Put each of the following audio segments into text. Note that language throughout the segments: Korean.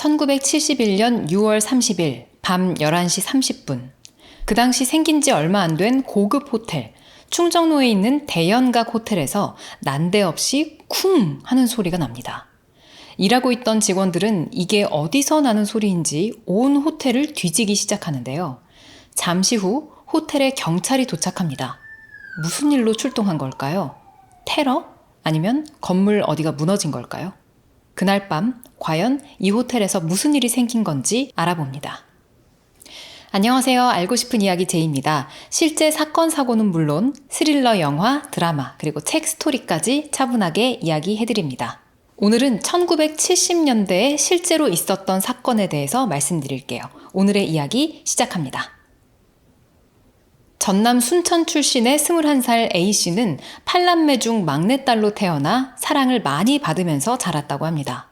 1971년 6월 30일 밤 11시 30분. 그 당시 생긴 지 얼마 안 된 고급 호텔, 충정로에 있는 대연각 호텔에서 난데없이 쿵 하는 소리가 납니다. 일하고 있던 직원들은 이게 어디서 나는 소리인지 온 호텔을 뒤지기 시작하는데요. 잠시 후 호텔에 경찰이 도착합니다. 무슨 일로 출동한 걸까요? 테러? 아니면 건물 어디가 무너진 걸까요? 그날 밤 과연 이 호텔에서 무슨 일이 생긴 건지 알아봅니다. 안녕하세요. 알고 싶은 이야기 제이입니다. 실제 사건 사고는 물론 스릴러 영화, 드라마, 그리고 책 스토리까지 차분하게 이야기해드립니다. 오늘은 1970년대에 실제로 있었던 사건에 대해서 말씀드릴게요. 오늘의 이야기 시작합니다. 전남 순천 출신의 21살 A씨는 8남매 중 막내딸로 태어나 사랑을 많이 받으면서 자랐다고 합니다.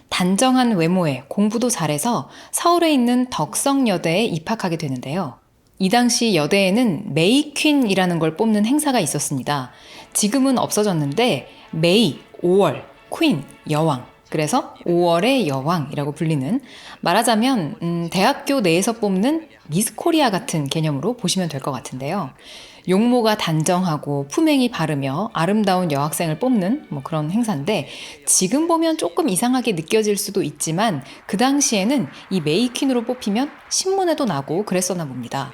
단정한 외모에 공부도 잘해서 서울에 있는 덕성여대에 입학하게 되는데요. 이 당시 여대에는 메이퀸이라는 걸 뽑는 행사가 있었습니다. 지금은 없어졌는데 메이, 5월, 퀸, 여왕. 그래서 5월의 여왕이라고 불리는, 말하자면 대학교 내에서 뽑는 미스 코리아 같은 개념으로 보시면 될 것 같은데요. 용모가 단정하고 품행이 바르며 아름다운 여학생을 뽑는 그런 행사인데, 지금 보면 조금 이상하게 느껴질 수도 있지만 그 당시에는 이 메이퀸으로 뽑히면 신문에도 나고 그랬었나 봅니다.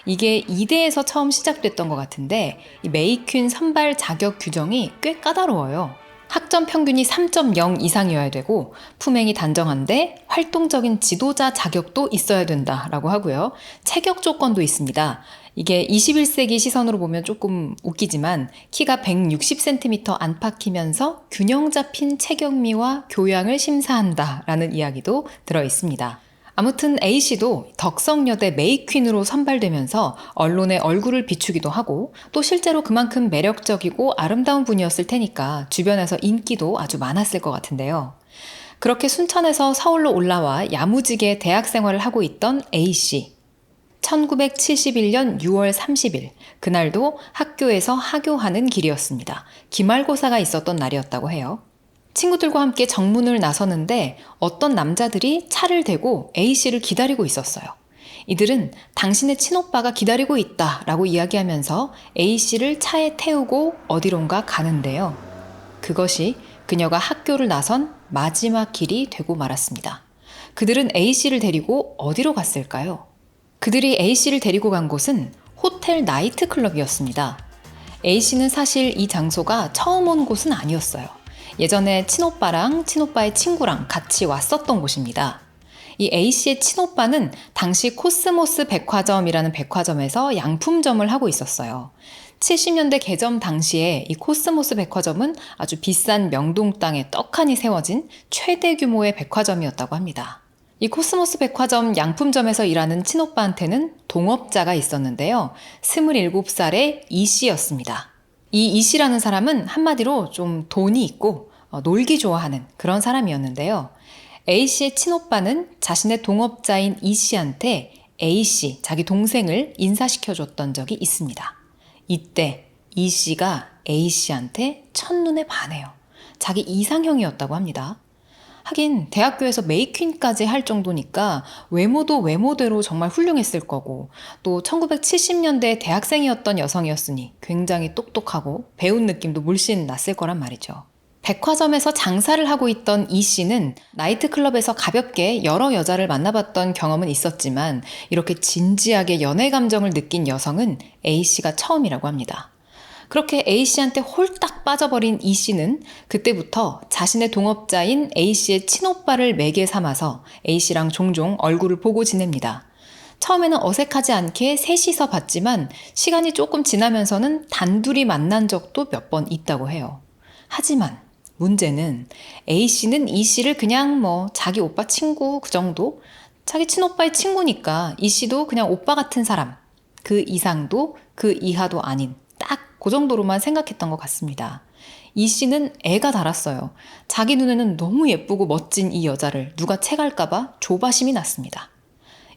이게 이대에서 처음 시작됐던 것 같은데, 이 메이퀸 선발 자격 규정이 꽤 까다로워요. 학점 평균이 3.0 이상이어야 되고 품행이 단정한데 활동적인 지도자 자격도 있어야 된다라고 하고요. 체격 조건도 있습니다. 이게 21세기 시선으로 보면 조금 웃기지만 키가 160cm 안팎이면서 균형 잡힌 체격미와 교양을 심사한다라는 이야기도 들어 있습니다. 아무튼 A씨도 덕성여대 메이퀸으로 선발되면서 언론에 얼굴을 비추기도 하고, 또 실제로 그만큼 매력적이고 아름다운 분이었을 테니까 주변에서 인기도 아주 많았을 것 같은데요. 그렇게 순천에서 서울로 올라와 야무지게 대학 생활을 하고 있던 A씨. 1971년 6월 30일, 그날도 학교에서 하교하는 길이었습니다. 기말고사가 있었던 날이었다고 해요. 친구들과 함께 정문을 나서는데 어떤 남자들이 차를 대고 A씨를 기다리고 있었어요. 이들은 당신의 친오빠가 기다리고 있다라고 이야기하면서 A씨를 차에 태우고 어디론가 가는데요. 그것이 그녀가 학교를 나선 마지막 길이 되고 말았습니다. 그들은 A씨를 데리고 어디로 갔을까요? 그들이 A씨를 데리고 간 곳은 호텔 나이트클럽이었습니다. A씨는 사실 이 장소가 처음 온 곳은 아니었어요. 예전에 친오빠랑 친오빠의 친구랑 같이 왔었던 곳입니다. 이 A씨의 친오빠는 당시 코스모스 백화점이라는 백화점에서 양품점을 하고 있었어요. 70년대 개점 당시에 이 코스모스 백화점은 아주 비싼 명동 땅에 떡하니 세워진 최대 규모의 백화점이었다고 합니다. 이 코스모스 백화점 양품점에서 일하는 친오빠한테는 동업자가 있었는데요. 27살의 E씨였습니다. 이 E씨라는 사람은 한마디로 좀 돈이 있고 놀기 좋아하는 그런 사람이었는데요. A씨의 친오빠는 자신의 동업자인 E씨한테 A씨, 자기 동생을 인사시켜줬던 적이 있습니다. 이때 E씨가 A씨한테 첫눈에 반해요. 자기 이상형이었다고 합니다. 하긴 대학교에서 메이퀸까지 할 정도니까 외모도 외모대로 정말 훌륭했을 거고, 또 1970년대 대학생이었던 여성이었으니 굉장히 똑똑하고 배운 느낌도 물씬 났을 거란 말이죠. 백화점에서 장사를 하고 있던 이 씨는 나이트클럽에서 가볍게 여러 여자를 만나봤던 경험은 있었지만 이렇게 진지하게 연애 감정을 느낀 여성은 A씨가 처음이라고 합니다. 그렇게 A씨한테 홀딱 빠져버린 E씨는 그때부터 자신의 동업자인 A씨의 친오빠를 매개 삼아서 A씨랑 종종 얼굴을 보고 지냅니다. 처음에는 어색하지 않게 셋이서 봤지만 시간이 조금 지나면서는 단둘이 만난 적도 몇 번 있다고 해요. 하지만 문제는 A씨는 E씨를 그냥 자기 오빠 친구 그 정도? 자기 친오빠의 친구니까 E씨도 그냥 오빠 같은 사람, 그 이상도 그 이하도 아닌 딱 그 정도로만 생각했던 것 같습니다. 이 씨는 애가 달았어요. 자기 눈에는 너무 예쁘고 멋진 이 여자를 누가 채갈까봐 조바심이 났습니다.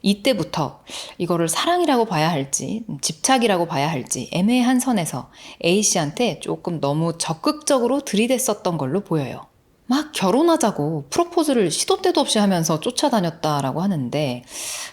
이때부터 이거를 사랑이라고 봐야 할지 집착이라고 봐야 할지 애매한 선에서 A씨한테 조금 너무 적극적으로 들이댔었던 걸로 보여요. 막 결혼하자고 프로포즈를 시도 때도 없이 하면서 쫓아다녔다라고 하는데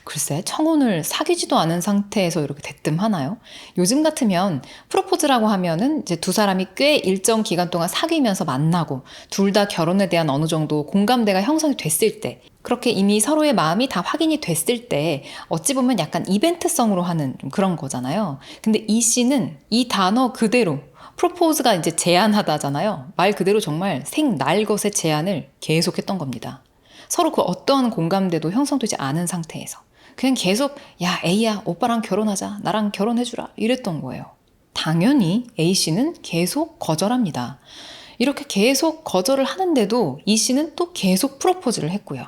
글쎄 청혼을 사귀지도 않은 상태에서 이렇게 대뜸하나요? 요즘 같으면 프로포즈라고 하면은 이제 두 사람이 꽤 일정 기간 동안 사귀면서 만나고 둘 다 결혼에 대한 어느 정도 공감대가 형성이 됐을 때 그렇게 이미 서로의 마음이 다 확인이 됐을 때 어찌 보면 약간 이벤트성으로 하는 좀 그런 거잖아요. 근데 이 씨는 이 단어 그대로 프로포즈가 이제 제안하다잖아요. 말 그대로 정말 생날것의 제안을 계속했던 겁니다. 서로 그 어떠한 공감대도 형성되지 않은 상태에서 그냥 계속 야 A야 오빠랑 결혼하자 나랑 결혼해주라 이랬던 거예요. 당연히 A씨는 계속 거절합니다. 이렇게 계속 거절을 하는데도 E씨는 또 계속 프로포즈를 했고요.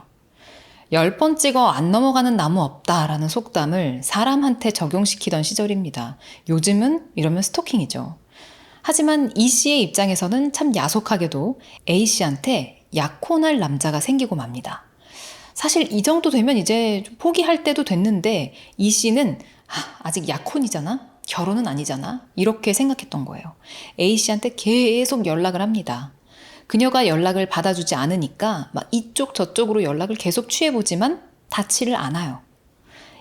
10번 찍어 안 넘어가는 나무 없다라는 속담을 사람한테 적용시키던 시절입니다. 요즘은 이러면 스토킹이죠. 하지만 이 씨의 입장에서는 참 야속하게도 A 씨한테 약혼할 남자가 생기고 맙니다. 사실 이 정도 되면 이제 좀 포기할 때도 됐는데 이 씨는 아직 약혼이잖아? 결혼은 아니잖아? 이렇게 생각했던 거예요. A 씨한테 계속 연락을 합니다. 그녀가 연락을 받아주지 않으니까 막 이쪽 저쪽으로 연락을 계속 취해보지만 닿지를 않아요.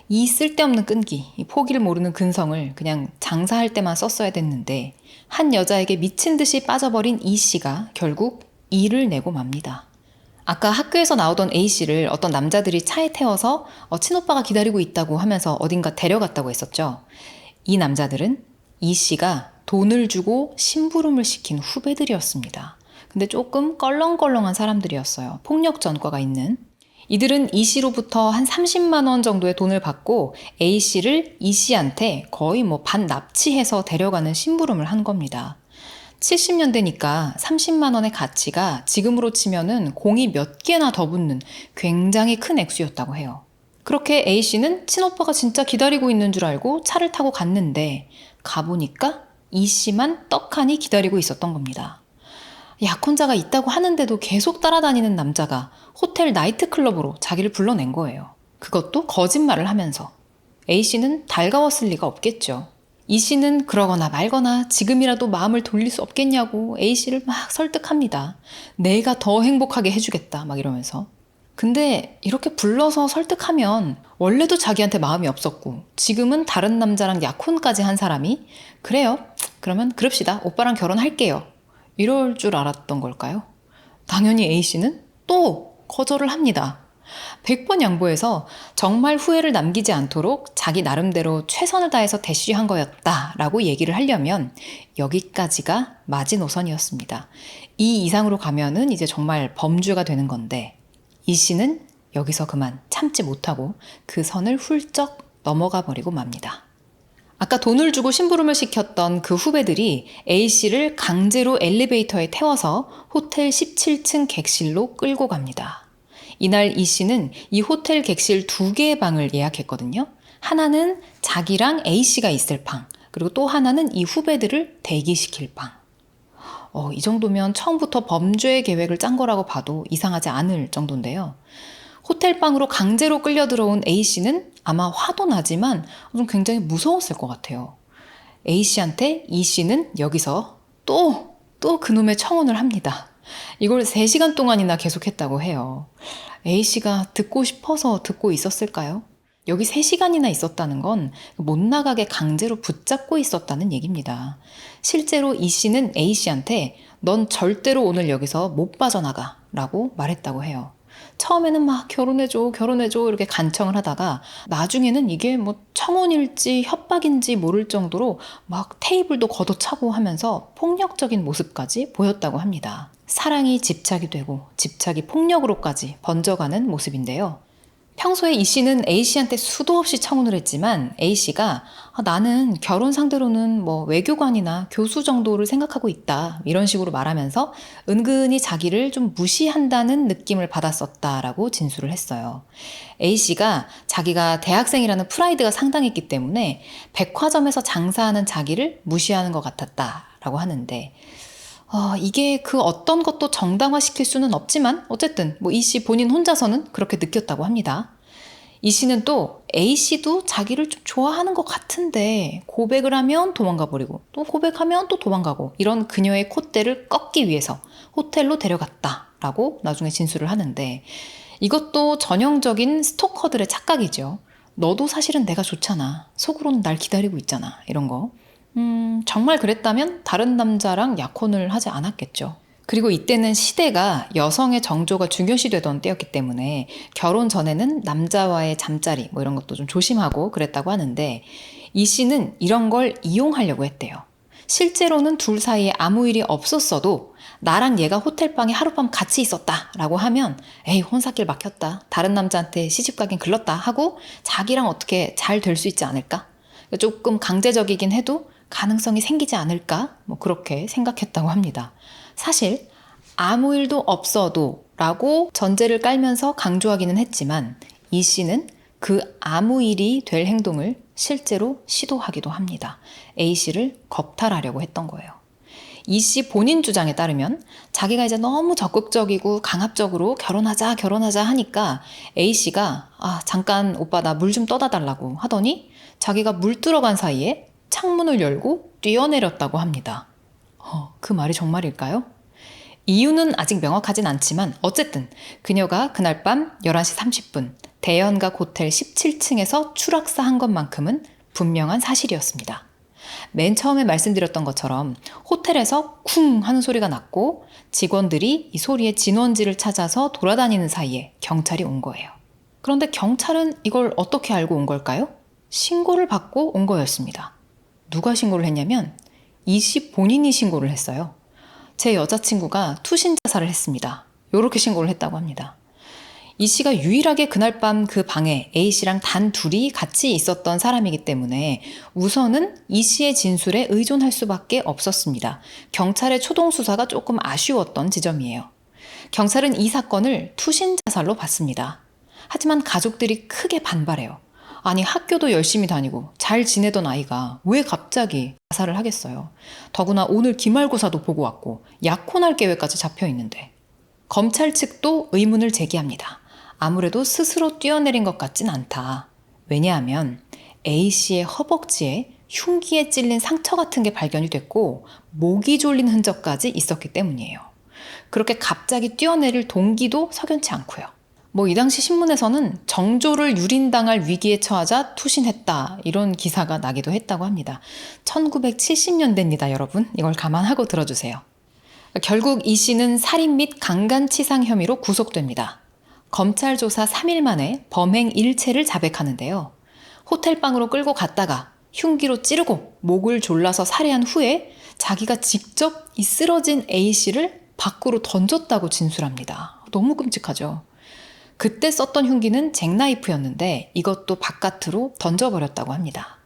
이 쓸데없는 끈기, 이 포기를 모르는 근성을 그냥 장사할 때만 썼어야 됐는데 한 여자에게 미친 듯이 빠져버린 이 씨가 결국 일을 내고 맙니다. 아까 학교에서 나오던 A 씨를 어떤 남자들이 차에 태워서 친오빠가 기다리고 있다고 하면서 어딘가 데려갔다고 했었죠. 이 남자들은 이 씨가 돈을 주고 심부름을 시킨 후배들이었습니다. 근데 조금 껄렁껄렁한 사람들이었어요. 폭력 전과가 있는. 이들은 이 씨로부터 한 30만 원 정도의 돈을 받고 A 씨를 이 씨한테 거의 뭐 반납치해서 데려가는 심부름을 한 겁니다. 70년대니까 30만 원의 가치가 지금으로 치면은 공이 몇 개나 더 붙는 굉장히 큰 액수였다고 해요. 그렇게 A 씨는 친오빠가 진짜 기다리고 있는 줄 알고 차를 타고 갔는데 가보니까 이 씨만 떡하니 기다리고 있었던 겁니다. 약혼자가 있다고 하는데도 계속 따라다니는 남자가 호텔 나이트클럽으로 자기를 불러낸 거예요. 그것도 거짓말을 하면서. A씨는 달가웠을 리가 없겠죠. E씨는 그러거나 말거나 지금이라도 마음을 돌릴 수 없겠냐고 A씨를 막 설득합니다. 내가 더 행복하게 해주겠다 막 이러면서. 근데 이렇게 불러서 설득하면 원래도 자기한테 마음이 없었고 지금은 다른 남자랑 약혼까지 한 사람이 그래요? 그러면 그럽시다. 오빠랑 결혼할게요. 이럴 줄 알았던 걸까요? 당연히 A씨는 또 거절을 합니다. 100번 양보해서 정말 후회를 남기지 않도록 자기 나름대로 최선을 다해서 대쉬한 거였다라고 얘기를 하려면 여기까지가 마지노선이었습니다. 이 이상으로 가면은 이제 정말 범주가 되는 건데 이 씨는 여기서 그만 참지 못하고 그 선을 훌쩍 넘어가 버리고 맙니다. 아까 돈을 주고 심부름을 시켰던 그 후배들이 A씨를 강제로 엘리베이터에 태워서 호텔 17층 객실로 끌고 갑니다. 이날 E씨는 이 호텔 객실 2개의 방을 예약했거든요. 하나는 자기랑 A씨가 있을 방, 그리고 또 하나는 이 후배들을 대기시킬 방. 이 정도면 처음부터 범죄 계획을 짠 거라고 봐도 이상하지 않을 정도인데요. 호텔방으로 강제로 끌려 들어온 A씨는 아마 화도 나지만 좀 굉장히 무서웠을 것 같아요. A씨한테 E씨는 여기서 또 그놈의 청혼을 합니다. 이걸 3시간 동안이나 계속했다고 해요. A씨가 듣고 싶어서 듣고 있었을까요? 여기 3시간이나 있었다는 건 못 나가게 강제로 붙잡고 있었다는 얘기입니다. 실제로 E씨는 A씨한테 넌 절대로 오늘 여기서 못 빠져나가 라고 말했다고 해요. 처음에는 막 결혼해줘 이렇게 간청을 하다가 나중에는 이게 뭐 청혼일지 협박인지 모를 정도로 막 테이블도 걷어차고 하면서 폭력적인 모습까지 보였다고 합니다. 사랑이 집착이 되고 집착이 폭력으로까지 번져가는 모습인데요. 평소에 이 씨는 A 씨한테 수도 없이 청혼을 했지만 A 씨가 나는 결혼 상대로는 뭐 외교관이나 교수 정도를 생각하고 있다 이런 식으로 말하면서 은근히 자기를 좀 무시한다는 느낌을 받았었다라고 진술을 했어요. A 씨가 자기가 대학생이라는 프라이드가 상당했기 때문에 백화점에서 장사하는 자기를 무시하는 것 같았다라고 하는데 이게 그 어떤 것도 정당화시킬 수는 없지만 어쨌든 뭐 이 씨 본인 혼자서는 그렇게 느꼈다고 합니다. 이 씨는 또 A 씨도 자기를 좀 좋아하는 것 같은데 고백을 하면 도망가 버리고 또 고백하면 또 도망가고 이런 그녀의 콧대를 꺾기 위해서 호텔로 데려갔다라고 나중에 진술을 하는데, 이것도 전형적인 스토커들의 착각이죠. 너도 사실은 내가 좋잖아. 속으로는 날 기다리고 있잖아. 이런 거. 정말 그랬다면 다른 남자랑 약혼을 하지 않았겠죠. 그리고 이때는 시대가 여성의 정조가 중요시되던 때였기 때문에 결혼 전에는 남자와의 잠자리 뭐 이런 것도 좀 조심하고 그랬다고 하는데, 이 씨는 이런 걸 이용하려고 했대요. 실제로는 둘 사이에 아무 일이 없었어도 나랑 얘가 호텔방에 하룻밤 같이 있었다 라고 하면 에이 혼사길 막혔다, 다른 남자한테 시집가긴 글렀다 하고 자기랑 어떻게 잘 될 수 있지 않을까? 조금 강제적이긴 해도 가능성이 생기지 않을까? 뭐 그렇게 생각했다고 합니다. 사실 아무 일도 없어도 라고 전제를 깔면서 강조하기는 했지만, 이 씨는 그 아무 일이 될 행동을 실제로 시도하기도 합니다. A 씨를 겁탈하려고 했던 거예요. 이 씨 본인 주장에 따르면 자기가 이제 너무 적극적이고 강압적으로 결혼하자 하니까 A 씨가 잠깐 오빠 나 물 좀 떠다 달라고 하더니 자기가 물 들어간 사이에 창문을 열고 뛰어내렸다고 합니다. 그 말이 정말일까요? 이유는 아직 명확하진 않지만 어쨌든 그녀가 그날 밤 11시 30분 대연각 호텔 17층에서 추락사한 것만큼은 분명한 사실이었습니다. 맨 처음에 말씀드렸던 것처럼 호텔에서 쿵 하는 소리가 났고 직원들이 이 소리의 진원지를 찾아서 돌아다니는 사이에 경찰이 온 거예요. 그런데 경찰은 이걸 어떻게 알고 온 걸까요? 신고를 받고 온 거였습니다. 누가 신고를 했냐면 이 씨 본인이 신고를 했어요. 제 여자친구가 투신 자살을 했습니다. 이렇게 신고를 했다고 합니다. 이 씨가 유일하게 그날 밤 그 방에 A 씨랑 단 둘이 같이 있었던 사람이기 때문에 우선은 이 씨의 진술에 의존할 수밖에 없었습니다. 경찰의 초동 수사가 조금 아쉬웠던 지점이에요. 경찰은 이 사건을 투신 자살로 봤습니다. 하지만 가족들이 크게 반발해요. 아니 학교도 열심히 다니고 잘 지내던 아이가 왜 갑자기 자살을 하겠어요. 더구나 오늘 기말고사도 보고 왔고 약혼할 계획까지 잡혀 있는데. 검찰 측도 의문을 제기합니다. 아무래도 스스로 뛰어내린 것 같진 않다. 왜냐하면 A씨의 허벅지에 흉기에 찔린 상처 같은 게 발견이 됐고 목이 졸린 흔적까지 있었기 때문이에요. 그렇게 갑자기 뛰어내릴 동기도 석연치 않고요. 이 당시 신문에서는 정조를 유린당할 위기에 처하자 투신했다 이런 기사가 나기도 했다고 합니다. 1970년대입니다, 여러분. 이걸 감안하고 들어주세요. 결국 이 씨는 살인 및 강간치상 혐의로 구속됩니다. 검찰 조사 3일 만에 범행 일체를 자백하는데요. 호텔방으로 끌고 갔다가 흉기로 찌르고 목을 졸라서 살해한 후에 자기가 직접 이 쓰러진 A 씨를 밖으로 던졌다고 진술합니다. 너무 끔찍하죠. 그때 썼던 흉기는 잭나이프였는데 이것도 바깥으로 던져버렸다고 합니다.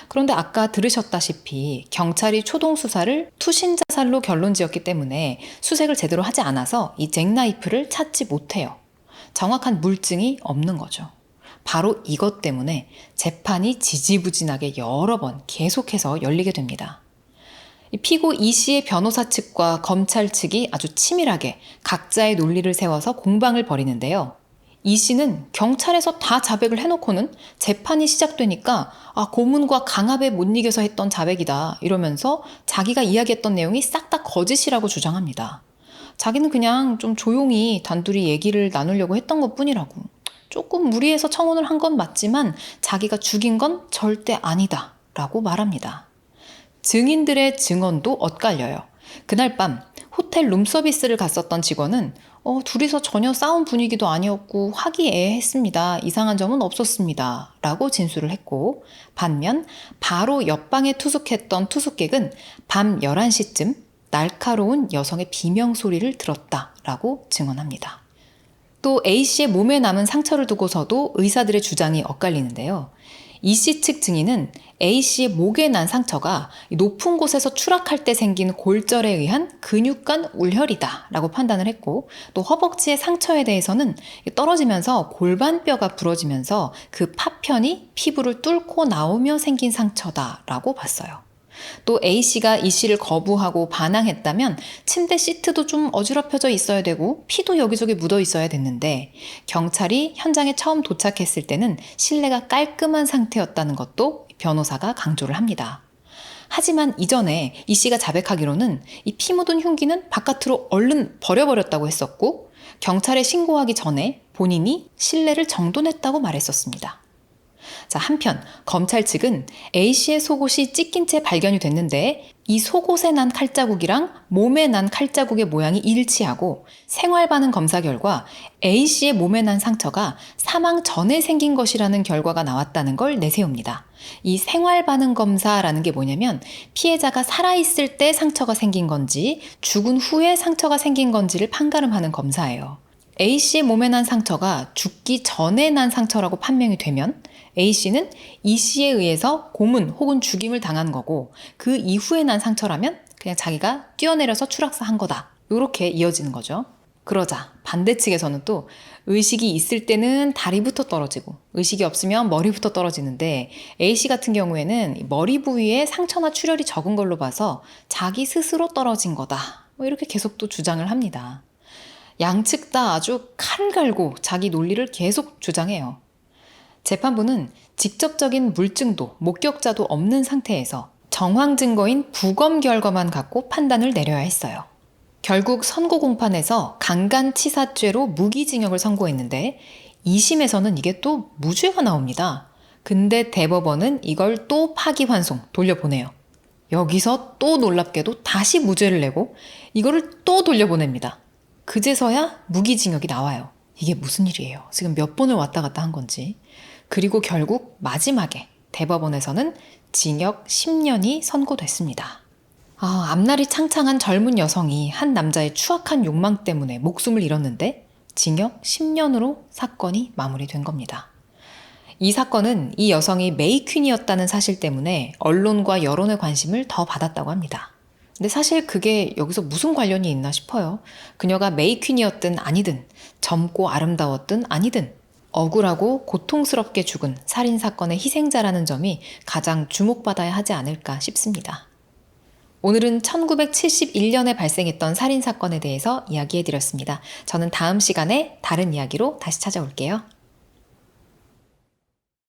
그런데 아까 들으셨다시피 경찰이 초동 수사를 투신 자살로 결론 지었기 때문에 수색을 제대로 하지 않아서 이 잭나이프를 찾지 못해요. 정확한 물증이 없는 거죠. 바로 이것 때문에 재판이 지지부진하게 여러 번 계속해서 열리게 됩니다. 피고 이 씨의 변호사 측과 검찰 측이 아주 치밀하게 각자의 논리를 세워서 공방을 벌이는데요. 이 씨는 경찰에서 다 자백을 해놓고는 재판이 시작되니까 고문과 강압에 못 이겨서 했던 자백이다 이러면서 자기가 이야기했던 내용이 싹 다 거짓이라고 주장합니다. 자기는 그냥 좀 조용히 단둘이 얘기를 나누려고 했던 것뿐이라고. 조금 무리해서 청혼을 한 건 맞지만 자기가 죽인 건 절대 아니다 라고 말합니다. 증인들의 증언도 엇갈려요. 그날 밤 호텔 룸서비스를 갔었던 직원은 둘이서 전혀 싸운 분위기도 아니었고 화기애애했습니다. 이상한 점은 없었습니다. 라고 진술을 했고, 반면 바로 옆방에 투숙했던 투숙객은 밤 11시쯤 날카로운 여성의 비명소리를 들었다라고 증언합니다. 또 A씨의 몸에 남은 상처를 두고서도 의사들의 주장이 엇갈리는데요. E씨 측 증인은 A씨의 목에 난 상처가 높은 곳에서 추락할 때 생긴 골절에 의한 근육간 울혈이다 라고 판단을 했고, 또 허벅지의 상처에 대해서는 떨어지면서 골반뼈가 부러지면서 그 파편이 피부를 뚫고 나오며 생긴 상처다 라고 봤어요. 또 A씨가 E씨를 거부하고 반항했다면 침대 시트도 좀 어지럽혀져 있어야 되고 피도 여기저기 묻어 있어야 됐는데, 경찰이 현장에 처음 도착했을 때는 실내가 깔끔한 상태였다는 것도 변호사가 강조를 합니다. 하지만 이전에 이 씨가 자백하기로는 이 피 묻은 흉기는 바깥으로 얼른 버려버렸다고 했었고 경찰에 신고하기 전에 본인이 실내를 정돈했다고 말했었습니다. 자, 한편 검찰 측은 A씨의 속옷이 찢긴 채 발견이 됐는데 이 속옷에 난 칼자국이랑 몸에 난 칼자국의 모양이 일치하고 생활 반응 검사 결과 A씨의 몸에 난 상처가 사망 전에 생긴 것이라는 결과가 나왔다는 걸 내세웁니다. 이 생활 반응 검사라는 게 뭐냐면 피해자가 살아있을 때 상처가 생긴 건지 죽은 후에 상처가 생긴 건지를 판가름하는 검사예요. A씨의 몸에 난 상처가 죽기 전에 난 상처라고 판명이 되면 A씨는 E씨에 의해서 고문 혹은 죽임을 당한 거고 그 이후에 난 상처라면 그냥 자기가 뛰어내려서 추락사한 거다. 이렇게 이어지는 거죠. 그러자 반대 측에서는 또 의식이 있을 때는 다리부터 떨어지고 의식이 없으면 머리부터 떨어지는데 A씨 같은 경우에는 머리 부위에 상처나 출혈이 적은 걸로 봐서 자기 스스로 떨어진 거다. 뭐 이렇게 계속 또 주장을 합니다. 양측 다 아주 칼을 갈고 자기 논리를 계속 주장해요. 재판부는 직접적인 물증도 목격자도 없는 상태에서 정황 증거인 부검 결과만 갖고 판단을 내려야 했어요. 결국 선고 공판에서 강간치사죄로 무기징역을 선고했는데 2심에서는 이게 또 무죄가 나옵니다. 근데 대법원은 이걸 또 파기환송 돌려보내요. 여기서 또 놀랍게도 다시 무죄를 내고 이거를 또 돌려보냅니다. 그제서야 무기징역이 나와요. 이게 무슨 일이에요? 지금 몇 번을 왔다 갔다 한 건지. 그리고 결국 마지막에 대법원에서는 징역 10년이 선고됐습니다. 앞날이 창창한 젊은 여성이 한 남자의 추악한 욕망 때문에 목숨을 잃었는데 징역 10년으로 사건이 마무리된 겁니다. 이 사건은 이 여성이 메이퀸이었다는 사실 때문에 언론과 여론의 관심을 더 받았다고 합니다. 근데 사실 그게 여기서 무슨 관련이 있나 싶어요. 그녀가 메이퀸이었든 아니든 젊고 아름다웠든 아니든 억울하고 고통스럽게 죽은 살인사건의 희생자라는 점이 가장 주목받아야 하지 않을까 싶습니다. 오늘은 1971년에 발생했던 살인사건에 대해서 이야기해드렸습니다. 저는 다음 시간에 다른 이야기로 다시 찾아올게요.